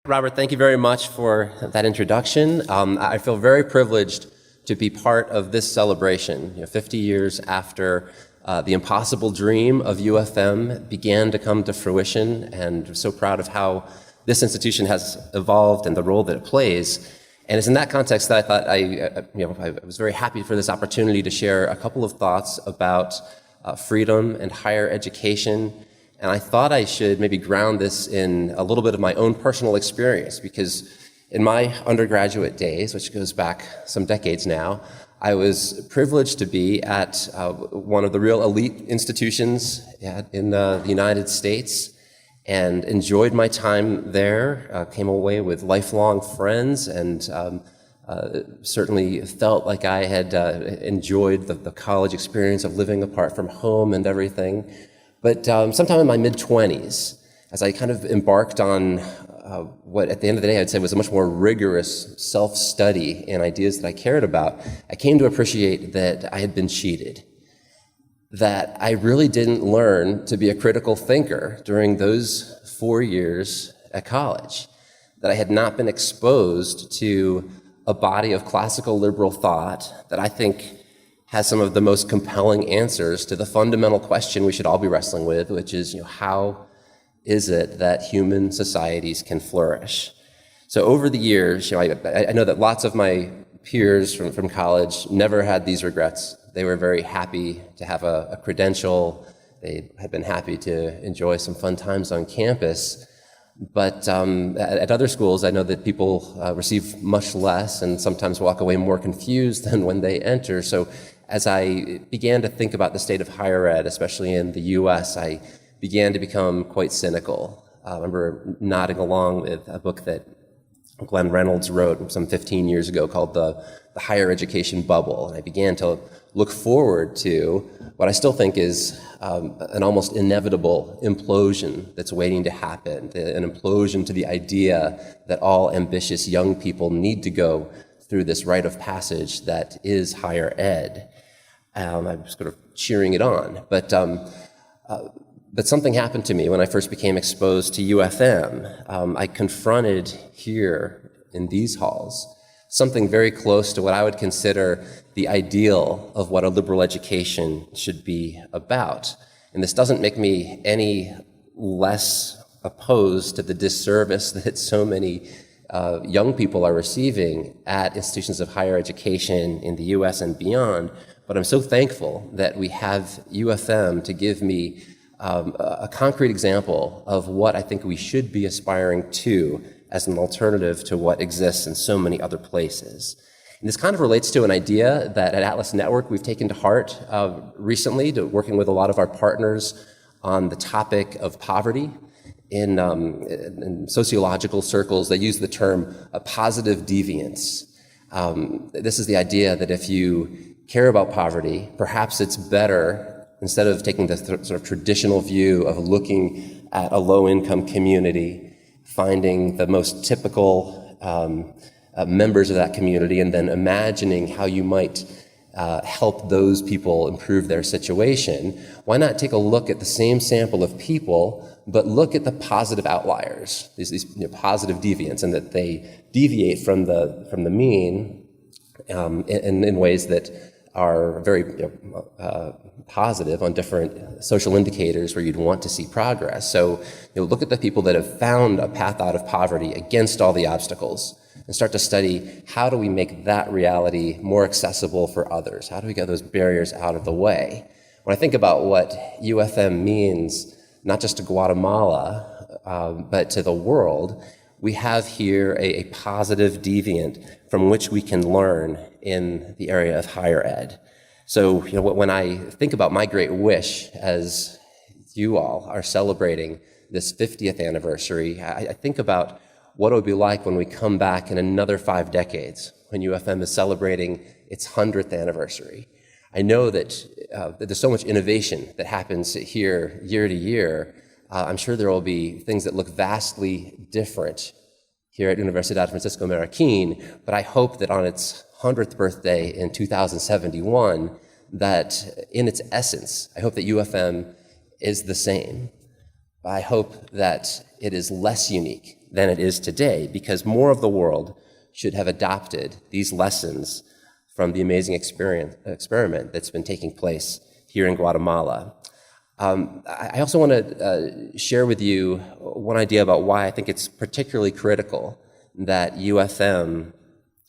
Robert, thank you very much for that introduction. I feel very privileged to be part of this celebration, 50 years after the impossible dream of UFM began to come to fruition, and I'm so proud of how this institution has evolved and the role that it plays. And it's in that context that I thought I was very happy for this opportunity to share a couple of thoughts about freedom and higher education. And I thought I should maybe ground this in a little bit of my own personal experience, because in my undergraduate days, which goes back some decades now, I was privileged to be at one of the real elite institutions in the United States, and enjoyed my time there, came away with lifelong friends, and certainly felt like I had enjoyed the college experience of living apart from home and everything. But sometime in my mid-20s, as I kind of embarked on what at the end of the day I'd say was a much more rigorous self-study in ideas that I cared about, I came to appreciate that I had been cheated, that I really didn't learn to be a critical thinker during those 4 years at college, that I had not been exposed to a body of classical liberal thought that I think has some of the most compelling answers to the fundamental question we should all be wrestling with, which is, how is it that human societies can flourish? So over the years, I know that lots of my peers from college never had these regrets. They were very happy to have a credential. They had been happy to enjoy some fun times on campus. But at other schools, I know that people receive much less and sometimes walk away more confused than when they enter. So as I began to think about the state of higher ed, especially in the US, I began to become quite cynical. I remember nodding along with a book that Glenn Reynolds wrote some 15 years ago called The Higher Education Bubble. And I began to look forward to what I still think is an almost inevitable implosion that's waiting to happen, an implosion to the idea that all ambitious young people need to go through this rite of passage that is higher ed. I'm sort of cheering it on. But something happened to me when I first became exposed to UFM. I confronted here in these halls something very close to what I would consider the ideal of what a liberal education should be about. And this doesn't make me any less opposed to the disservice that so many young people are receiving at institutions of higher education in the US and beyond. But I'm so thankful that we have UFM to give me a concrete example of what I think we should be aspiring to as an alternative to what exists in so many other places. And this kind of relates to an idea that at Atlas Network we've taken to heart recently, to working with a lot of our partners on the topic of poverty. In sociological circles, they use the term positive deviance. This is the idea that if you care about poverty, perhaps it's better, instead of taking the sort of traditional view of looking at a low-income community, finding the most typical members of that community and then imagining how you might help those people improve their situation, why not take a look at the same sample of people, but look at the positive outliers, these positive deviants, and that they deviate from the mean in ways that are very positive on different social indicators where you'd want to see progress. So look at the people that have found a path out of poverty against all the obstacles and start to study, how do we make that reality more accessible for others? How do we get those barriers out of the way? When I think about what UFM means, not just to Guatemala, but to the world, we have here a positive deviant from which we can learn in the area of higher ed. So, when I think about my great wish, as you all are celebrating this 50th anniversary, I think about what it would be like when we come back in another 5 decades, when UFM is celebrating its 100th anniversary. I know that there's so much innovation that happens here year to year. I'm sure there will be things that look vastly different here at Universidad Francisco Marroquín, but I hope that on its 100th birthday in 2071, that in its essence, I hope that UFM is the same. I hope that it is less unique than it is today, because more of the world should have adopted these lessons from the amazing experiment that's been taking place here in Guatemala. I also want to share with you one idea about why I think it's particularly critical that UFM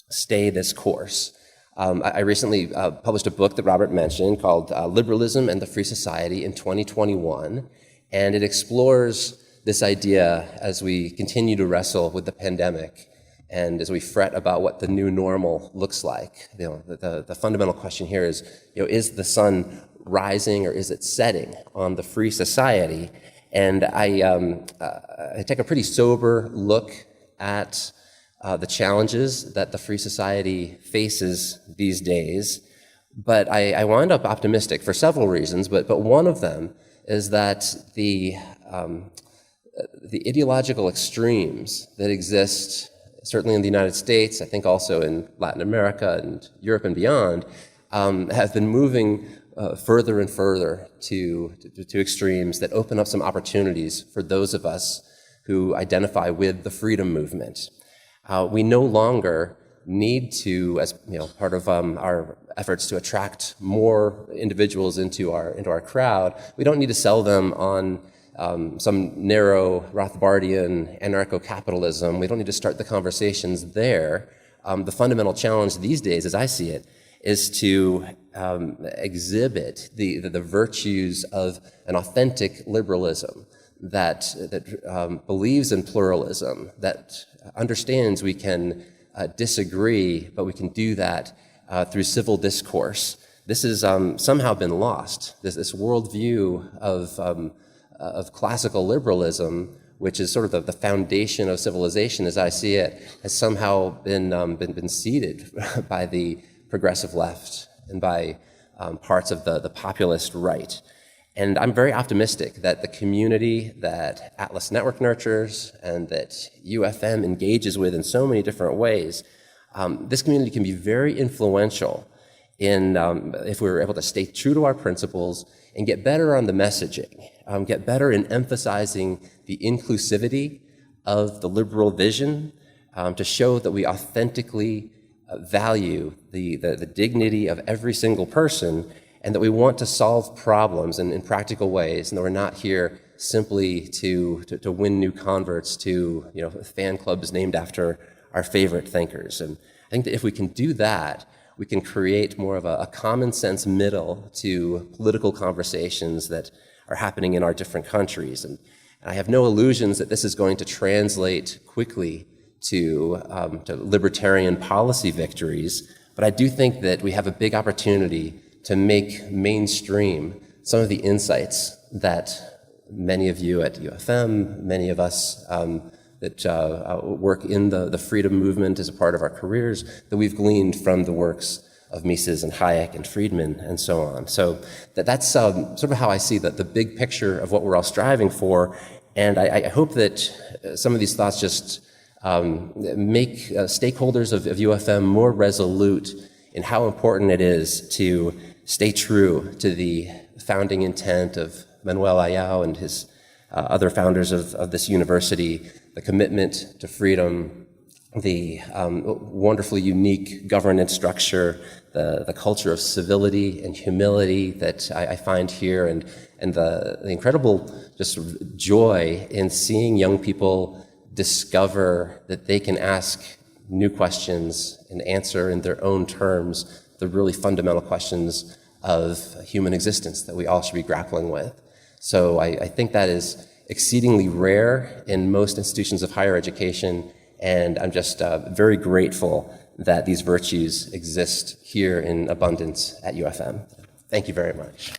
stay this course. I recently published a book that Robert mentioned called Liberalism and the Free Society in 2021, and it explores this idea as we continue to wrestle with the pandemic and as we fret about what the new normal looks like. The fundamental question here is the sun rising or is it setting on the free society? And I take a pretty sober look at the challenges that the free society faces these days, but I wind up optimistic for several reasons, but one of them is that the ideological extremes that exist, certainly in the United States, I think also in Latin America and Europe and beyond, have been moving further and further to extremes that open up some opportunities for those of us who identify with the freedom movement. We no longer need to, as part of our efforts to attract more individuals into our crowd, we don't need to sell them on some narrow Rothbardian anarcho-capitalism. We don't need to start the conversations there. The fundamental challenge these days, as I see it, is to exhibit the virtues of an authentic liberalism that believes in pluralism, that understands we can disagree, but we can do that through civil discourse. This has somehow been lost. This worldview of classical liberalism, which is sort of the foundation of civilization as I see it, has somehow been ceded by the progressive left and by parts of the populist right. And I'm very optimistic that the community that Atlas Network nurtures and that UFM engages with in so many different ways, this community can be very influential in if we're able to stay true to our principles and get better on the messaging, get better in emphasizing the inclusivity of the liberal vision, to show that we authentically value the dignity of every single person, and that we want to solve problems in practical ways, and that we're not here simply to win new converts to fan clubs named after our favorite thinkers. And I think that if we can do that, we can create more of a common sense middle to political conversations that are happening in our different countries. And I have no illusions that this is going to translate quickly to libertarian policy victories, but I do think that we have a big opportunity to make mainstream some of the insights that many of you at UFM, many of us that work in the freedom movement as a part of our careers, that we've gleaned from the works of Mises and Hayek and Friedman and so on. So that's sort of how I see the big picture of what we're all striving for, and I hope that some of these thoughts just make stakeholders of UFM more resolute in how important it is to stay true to the founding intent of Manuel Ayau and his other founders of this university, the commitment to freedom, the wonderfully unique governance structure, the culture of civility and humility that I find here, and the incredible just joy in seeing young people discover that they can ask new questions and answer in their own terms the really fundamental questions of human existence that we all should be grappling with. So I think that is exceedingly rare in most institutions of higher education, and I'm just very grateful that these virtues exist here in abundance at UFM. Thank you very much.